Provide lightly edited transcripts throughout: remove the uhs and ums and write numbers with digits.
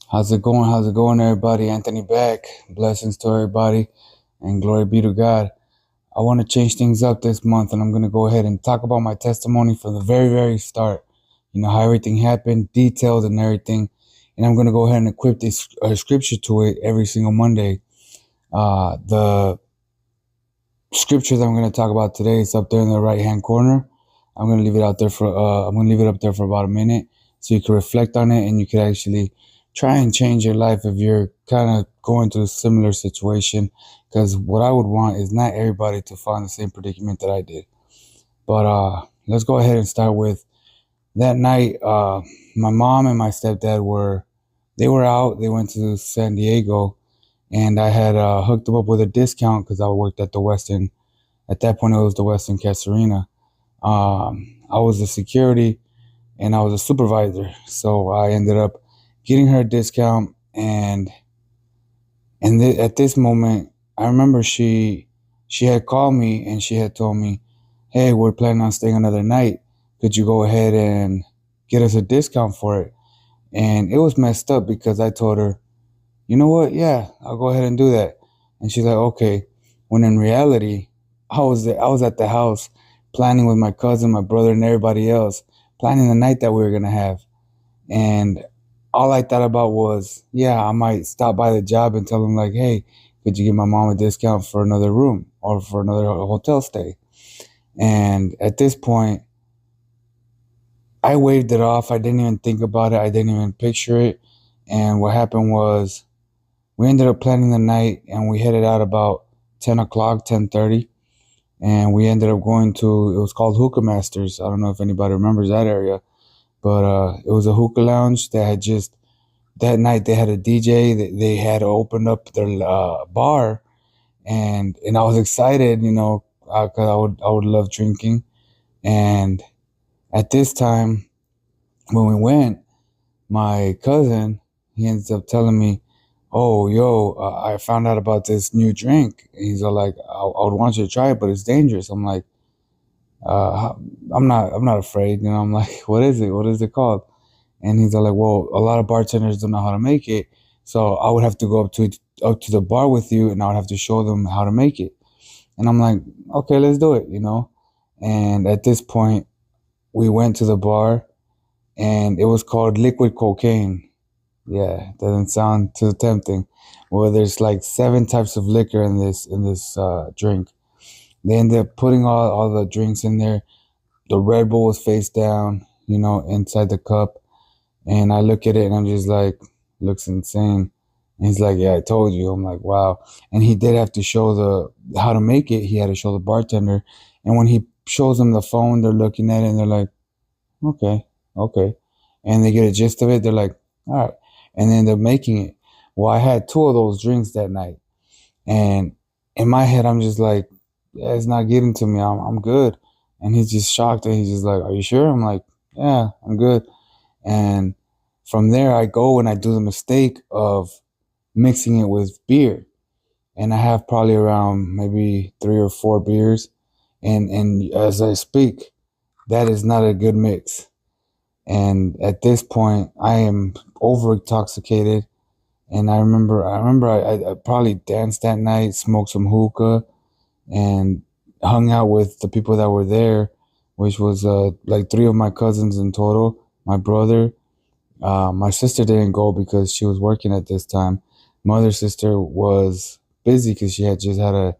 How's it going? How's it going, everybody? Anthony back. Blessings to everybody and glory be to God. I want to change things up this month and I'm going to go ahead and talk about my testimony from the very, very start. You know, how everything happened, detailed and everything. And I'm going to go ahead and equip this scripture to it every single Monday. The scripture that I'm going to talk about today is up there in the right hand corner. I'm going to leave it out there I'm going to leave it up there for about a minute so you can reflect on it and you can actually try and change your life if you're kind of going through a similar situation. Because what I would want is not everybody to find the same predicament that I did. But let's go ahead and start with that night. My mom and my stepdad they were out. They went to San Diego, and I had hooked them up with a discount because I worked at the Westin. At that point, it was the Westin Casuarina. I was a security and I was a supervisor, so I ended up getting her a discount. And at this moment, I remember she had called me and she had told me, "Hey, we're planning on staying another night. Could you go ahead and get us a discount for it?" And it was messed up because I told her, "You know what? Yeah, I'll go ahead and do that." And she's like, "Okay." When in reality, I was at the house planning with my cousin, my brother, and everybody else, planning the night that we were gonna have. And all I thought about was, yeah, I might stop by the job and tell them like, "Hey, could you give my mom a discount for another room or for another hotel stay?" And at this point, I waved it off. I didn't even think about it. I didn't even picture it. And what happened was we ended up planning the night and we headed out about 10 o'clock, 10:30. And we ended up going to, it was called Hookah Masters. I don't know if anybody remembers that area, but it was a hookah lounge that had just, that night they had a DJ. They had opened up their bar, and I was excited, you know, because I would love drinking. And at this time, when we went, my cousin, he ends up telling me, "Oh, yo, I found out about this new drink." He's all like, I would want you to try it, but it's dangerous." I'm like, I'm not afraid. You know, I'm like, "What is it? What is it called?" And he's all like, "Well, a lot of bartenders don't know how to make it. So I would have to go up to the bar with you and I would have to show them how to make it." And I'm like, "Okay, let's do it," you know? And at this point, we went to the bar and it was called liquid cocaine. Yeah, doesn't sound too tempting. Well, there's like seven types of liquor in this drink. They ended up putting all the drinks in there. The Red Bull was face down, you know, inside the cup. And I look at it and I'm just like, looks insane. And he's like, "Yeah, I told you." I'm like, "Wow." And he did have to show the how to make it. He had to show the bartender. And when he shows them the phone, they're looking at it and they're like, "Okay, okay." And they get a gist of it. They're like, "All right." And then they're making it. Well, I had two of those drinks that night. And in my head, I'm just like, "Yeah, it's not getting to me. I'm good." And he's just shocked and he's just like, "Are you sure?" I'm like, "Yeah, I'm good." And from there, I go and I do the mistake of mixing it with beer. And I have probably around maybe 3 or 4 beers. And as I speak, that is not a good mix. And at this point, I am over intoxicated. And I probably danced that night, smoked some hookah, and hung out with the people that were there, which was like three of my cousins in total, my brother. My sister didn't go because she was working at this time. My other sister was busy because she had just had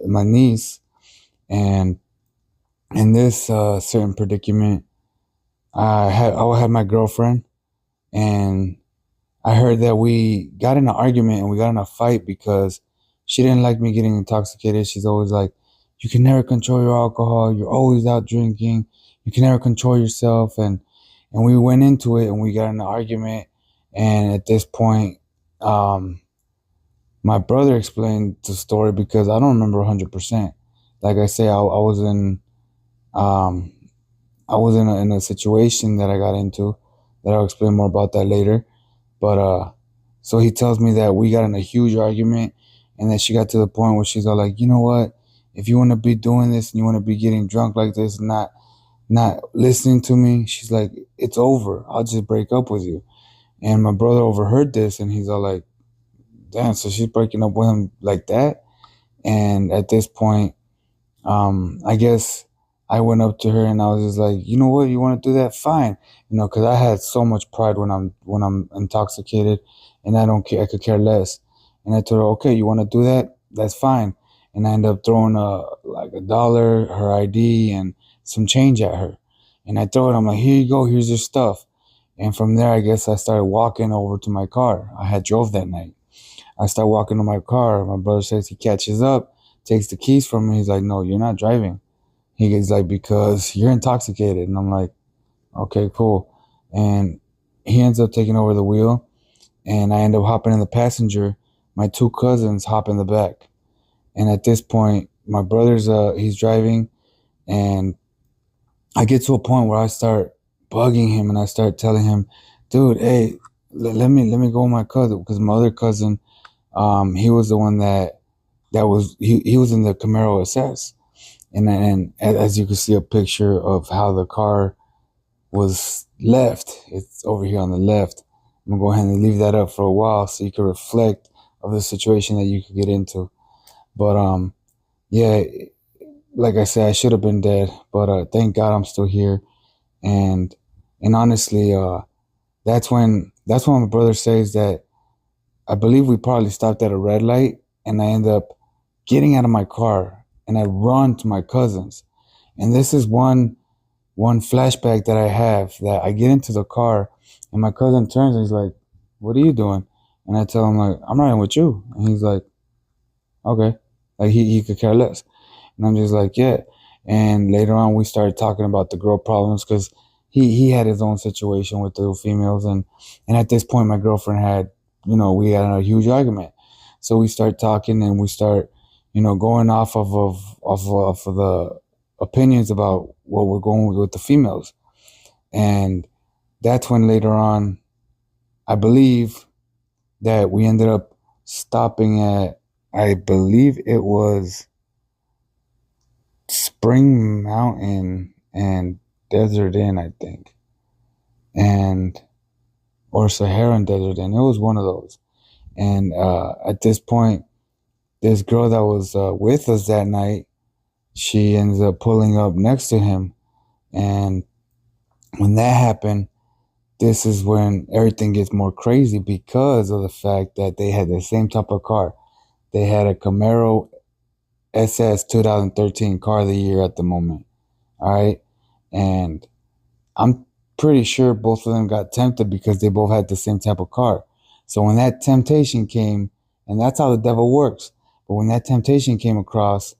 my niece, and in this certain predicament, I had my girlfriend, and I heard that we got in an argument and we got in a fight because she didn't like me getting intoxicated. She's always like, "You can never control your alcohol. You're always out drinking. You can never control yourself." And we went into it and we got in an argument. And at this point, um, my brother explained the story because I don't remember 100%. Like I say, um, I was in a situation that I got into that I'll explain more about that later. But so he tells me that we got in a huge argument and that she got to the point where she's all like, "You know what? If you want to be doing this and you want to be getting drunk like this and not listening to me," she's like, "It's over. I'll just break up with you." And my brother overheard this, and he's all like, damn, so she's breaking up with him like that. And at this point, I guess I went up to her and I was just like, you know what, you want to do that? Fine. Because I had so much pride when I'm intoxicated, and I don't care. I could care less. And I told her, okay, you want to do that? That's fine. And I ended up throwing like $1, her ID, and some change at her. And I throw it. I'm like, here you go. Here's your stuff. And from there, I guess I started walking over to my car. I had drove that night. I start walking to my car. My brother says he catches up, takes the keys from me. He's like, no, you're not driving. He gets like, because you're intoxicated. And I'm like, okay, cool. And he ends up taking over the wheel, and I end up hopping in the passenger. My two cousins hop in the back. And at this point, my brother's he's driving, and I get to a point where I start bugging him, and I start telling him, dude, hey, let me go with my cousin, because my other cousin, he was the one he was in the Camaro SS. And as you can see a picture of how the car was left, it's over here on the left. I'm gonna go ahead and leave that up for a while so you can reflect of the situation that you could get into. But yeah, like I said, I should have been dead, but thank God I'm still here. And honestly, that's when my brother says that I believe we probably stopped at a red light, and I end up getting out of my car and I run to my cousins. And this is one flashback that I have, that I get into the car and my cousin turns and he's like, what are you doing? And I tell him, like, I'm riding with you. And he's like, okay. Like he could care less. And I'm just like, yeah. And later on we started talking about the girl problems, because he had his own situation with the females, and at this point my girlfriend had, we had a huge argument. So we start talking, and we start, going off of the opinions about what we're going with the females. And that's when later on, I believe that we ended up stopping at, I believe it was Spring Mountain and Desert Inn, I think. And, or Sahara and Desert Inn. It was one of those. And at this point, this girl that was with us that night, she ends up pulling up next to him. And when that happened, this is when everything gets more crazy, because of the fact that they had the same type of car. They had a Camaro SS 2013 car of the year at the moment. All right. And I'm pretty sure both of them got tempted because they both had the same type of car. So when that temptation came, and that's how the devil works, but when that temptation came across,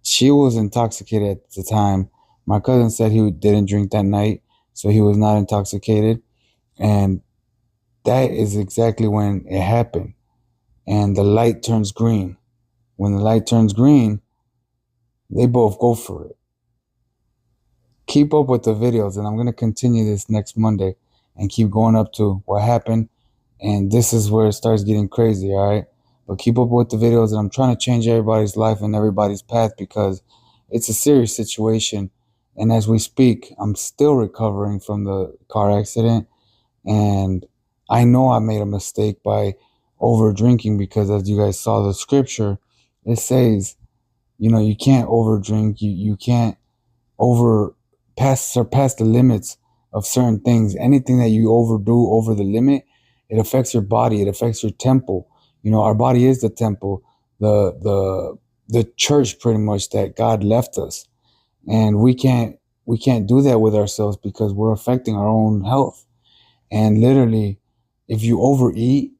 she was intoxicated at the time. My cousin said he didn't drink that night, so he was not intoxicated. And that is exactly when it happened. And the light turns green. When the light turns green, they both go for it. Keep up with the videos, and I'm going to continue this next Monday and keep going up to what happened. And this is where it starts getting crazy, all right? But keep up with the videos, and I'm trying to change everybody's life and everybody's path, because it's a serious situation. And as we speak, I'm still recovering from the car accident. And I know I made a mistake by over drinking, because as you guys saw the scripture, it says, you can't over drink. You can't surpass the limits of certain things. Anything that you overdo over the limit, it affects your body. It affects your temple. Our body is the temple, the church, pretty much, that God left us. And we can't do that with ourselves, because we're affecting our own health. And literally, if you overeat,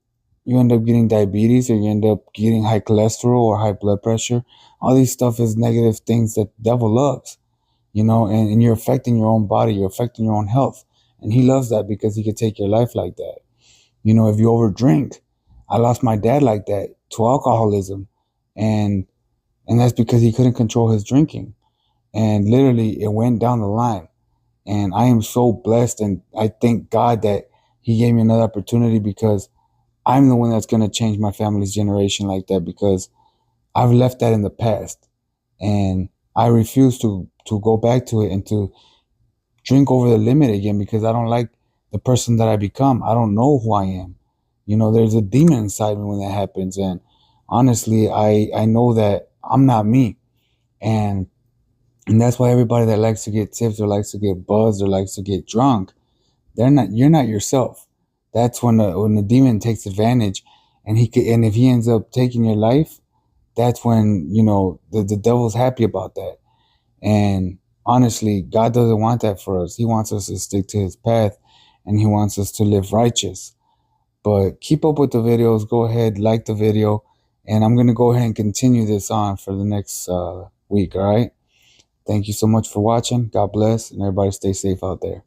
you end up getting diabetes, or you end up getting high cholesterol or high blood pressure. All these stuff is negative things that the devil loves, and you're affecting your own body, you're affecting your own health. And he loves that, because he could take your life like that. If you overdrink, I lost my dad like that to alcoholism. And that's because he couldn't control his drinking. And literally, it went down the line. And I am so blessed, and I thank God that he gave me another opportunity, because I'm the one that's going to change my family's generation like that, because I've left that in the past. And I refuse to go back to it and to drink over the limit again, because I don't like the person that I become. I don't know who I am. You know, there's a demon inside me when that happens. And honestly, I know that I'm not me. And that's why everybody that likes to get tips or likes to get buzzed or likes to get drunk, you're not yourself. That's when the demon takes advantage, and if he ends up taking your life, that's when, you know, the devil's happy about that. And honestly, God doesn't want that for us. He wants us to stick to his path, and he wants us to live righteous. But keep up with the videos. Go ahead, like the video, and I'm going to go ahead and continue this on for the next week. All right. Thank you so much for watching. God bless, and everybody stay safe out there.